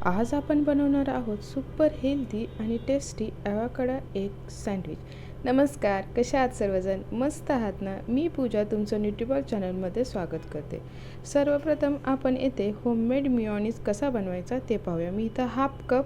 आज आपण बनवणार आहोत सुपर हेल्दी आणि टेस्टी ॲवोकाडो एग सँडविच। नमस्कार, कशा आहात सर्वजण? मस्त आहात ना? मी पूजा तुमचं न्यूट्रिबॉल चॅनलमध्ये स्वागत करते। सर्वप्रथम आपण येथे होममेड मेयोनीज कसा बनवायचा ते पाहूया। मी इथं हाफ कप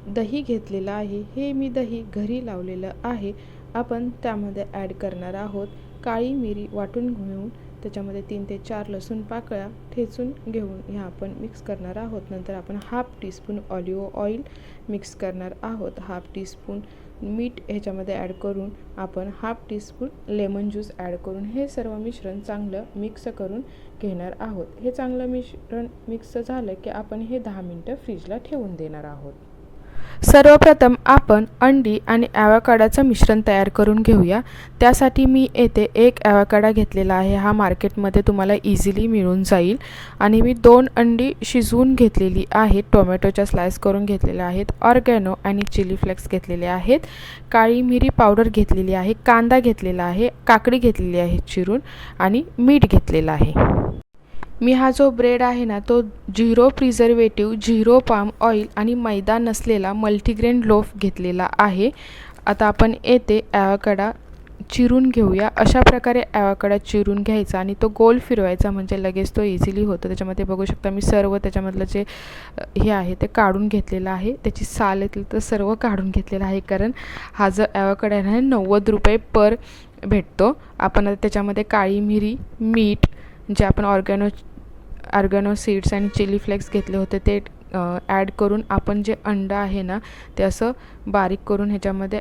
दही घेतलेलं आहे। हे मी दही घरी लावलेलं आहे। आपण त्यामध्ये ॲड करणार आहोत काळी मिरी वाटून घेऊन, त्याच्यामध्ये 3 ते 4 लसूण पाकळ्या ठेचून घेऊन ह्या आपण मिक्स करणार आहोत। नंतर आपण half teaspoon olive oil mix करणार आहोत। हाफ टीस्पून मीठ ह्याच्यामध्ये ॲड करून आपण half teaspoon lemon juice add करून हे सर्व मिश्रण चांगलं मिक्स करून घेणार आहोत। हे चांगलं मिश्रण मिक्स झालं की आपण हे 10 मिनिटं फ्रीजला ठेवून देणार आहोत। सर्वप्रथम आपण अंडी आणि ॲवोकाडोचं मिश्रण तयार करून घेऊया। त्यासाठी मी येथे एक ॲवोकाडो घेतलेला आहे। हा मार्केटमध्ये तुम्हाला इझिली मिळून जाईल। आणि मी 2 अंडी शिजवून घेतलेली आहेत, टोमॅटोच्या स्लाइस करून घेतलेल्या आहेत, ऑर्गॅनो आणि चिली फ्लेक्स घेतलेले आहेत, काळी मिरी पावडर घेतलेली आहे, कांदा घेतलेला आहे, काकडी घेतलेली आहे चिरून आणि मीठ घेतलेलं आहे। मी हा जो ब्रेड आहे ना तो 0 प्रिझर्वेटिव्ह, 0 पाम ऑइल आणि मैदा नसलेला मल्टीग्रेन लोफ घेतलेला आहे। आता आपण येथे ॲवोकाडो चिरून घेऊया। अशा प्रकारे ॲवोकाडो चिरून घ्यायचा आणि तो गोल फिरवायचा, म्हणजे लगेच तो इझिली होतो। त्याच्यामध्ये बघू शकता मी सर्व त्याच्यामधलं जे हे आहे ते काढून घेतलेलं आहे। त्याची साल येतील तर सर्व काढून घेतलेलं आहे, कारण हा जो ॲवोकाडो आहे ना 90 रुपये पर भेटतो। आपण आता त्याच्यामध्ये काळी मिरी, मीठ, जे आपण ऑर्गॅनो सीड्स आणि चिली फ्लेक्स घेतले होते ते ॲड करून आपण जे अंडं आहे ना ते असं बारीक करून ह्याच्यामध्ये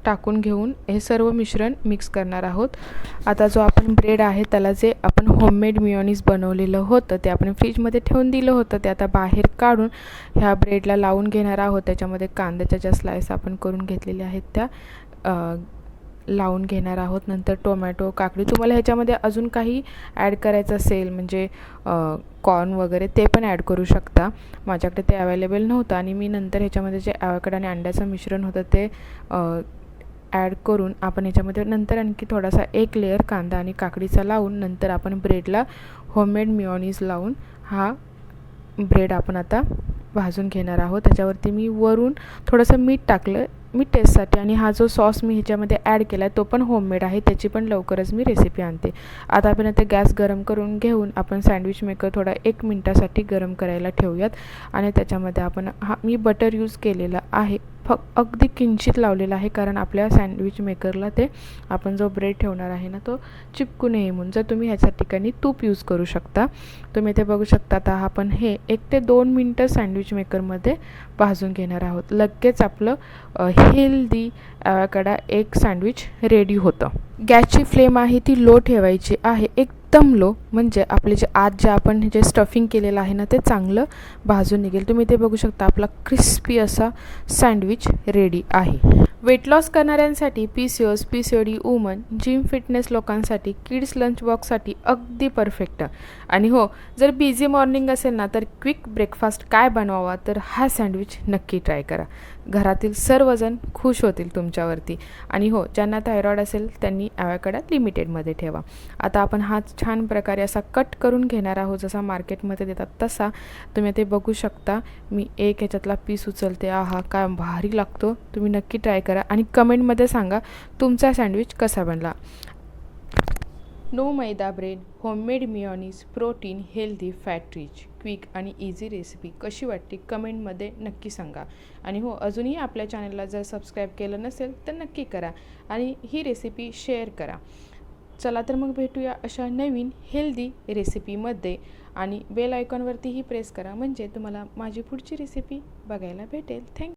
टाकून घेऊन हे सर्व मिश्रण मिक्स करणार आहोत। आता जो आपण ब्रेड आहे त्याला जे आपण होममेड मेयोनीज बनवलेलं होतं ते आपण फ्रीजमध्ये ठेवून दिलं होतं, ते आता बाहेर काढून ह्या ब्रेडला लावून घेणार आहोत। त्याच्यामध्ये कांद्याच्या ज्या स्लाइस आपण करून घेतलेल्या आहेत त्या लावून घेणार आहोत। नंतर टोमॅटो, काकडी, तुम्हाला ह्याच्यामध्ये अजून काही ॲड करायचं असेल म्हणजे कॉर्न वगैरे ते पण ॲड करू शकता। माझ्याकडे ते अवेलेबल नव्हतं आणि मी नंतर ह्याच्यामध्ये जे ॲवोकाडो आणि अंड्याचं मिश्रण होतं ते ॲड करून आपण ह्याच्यामध्ये नंतर आणखी थोडासा एक लेयर कांदा आणि काकडीचा लावून नंतर आपण ब्रेडला होममेड मेयोनीज लावून हा ब्रेड आपण आता भाजून घेणार आहोत। त्याच्यावरती मी वरून थोडंसं मीठ टाकलं टेस्टसाठी, आणि हा जो सॉस मी ह्याच्यामध्ये ॲड केला आहे तो पण होममेड आहे, त्याची पण लवकरच मी रेसिपी आणते। आता आपण आता गॅस गरम करून घेऊन आपण सँडविच मेकर थोडा 1 मिनिटासाठी गरम करायला ठेवूयात। आणि त्याच्यामध्ये आपण मी बटर यूज केलेला आहे, अगदी किंचित लावलेला आहे, कारण आपल्या सँडविच मेकरला ते आपण जो ब्रेड ठेवणार आहे ना तो चिपकू नये म्हणून। जर तुम्ही ह्याच्या ठिकाणी तूप यूज करू शकता। तुम्ही इथे बघू शकता आता आपण हे 1 ते 2 मिनिटं सँडविच मेकरमध्ये भाजून घेणार आहोत। लगेच आपलं healthy avocado egg sandwich ready होतं। गॅसची फ्लेम आहे ती लो ठेवायची आहे, एकदम लो, म्हणजे आपले जे आज जे आपण जे स्टफिंग केलेलं आहे ना ते चांगलं भाजून निघेल। तुम्ही ते बघू शकता आपला क्रिस्पी असा सँडविच रेडी आहे। वेट लॉस करणाऱ्यांसाठी, PCOS, PCOD woman, gym fitness लोकांसाठी, किड्स लंच बॉक्ससाठी अगदी परफेक्ट। आणि हो, जर बिझी मॉर्निंग असेल ना तर क्विक ब्रेकफास्ट काय बनवावा, तर हा सँडविच नक्की ट्राय करा। घरातील सर्वजण खुश होतील तुमच्यावरती। आणि हो, ज्यांना थायरॉईड असेल त्यांनी ॲवोकाडो लिमिटेडमध्ये ठेवा। आता आपण हा छान प्रकारे असा कट करून घेणार आहोत, जसा मार्केटमध्ये देतात तसा। तुम्ही ते बघू शकता मी एक ह्याच्यातला पीस उचलते। आहा, काय भारी लागतो, तुम्ही नक्की ट्राय करा आणि कमेंटमध्ये सांगा तुमचा सँडविच कसा बनला। No maida bread, homemade mayonnaise, protein, healthy, fat rich, quick आणि इझी रेसिपी कशी वाटते कमेंटमध्ये नक्की सांगा। आणि हो, अजूनही आपल्या चॅनलला जर सबस्क्राईब केलं नसेल तर नक्की करा आणि ही रेसिपी शेअर करा। चला तर मग भेटूया अशा नवीन हेल्दी रेसिपीमध्ये, आणि बेल आयकॉनवरतीही प्रेस करा म्हणजे तुम्हाला माझी पुढची रेसिपी बघायला भेटेल। थँक्यू।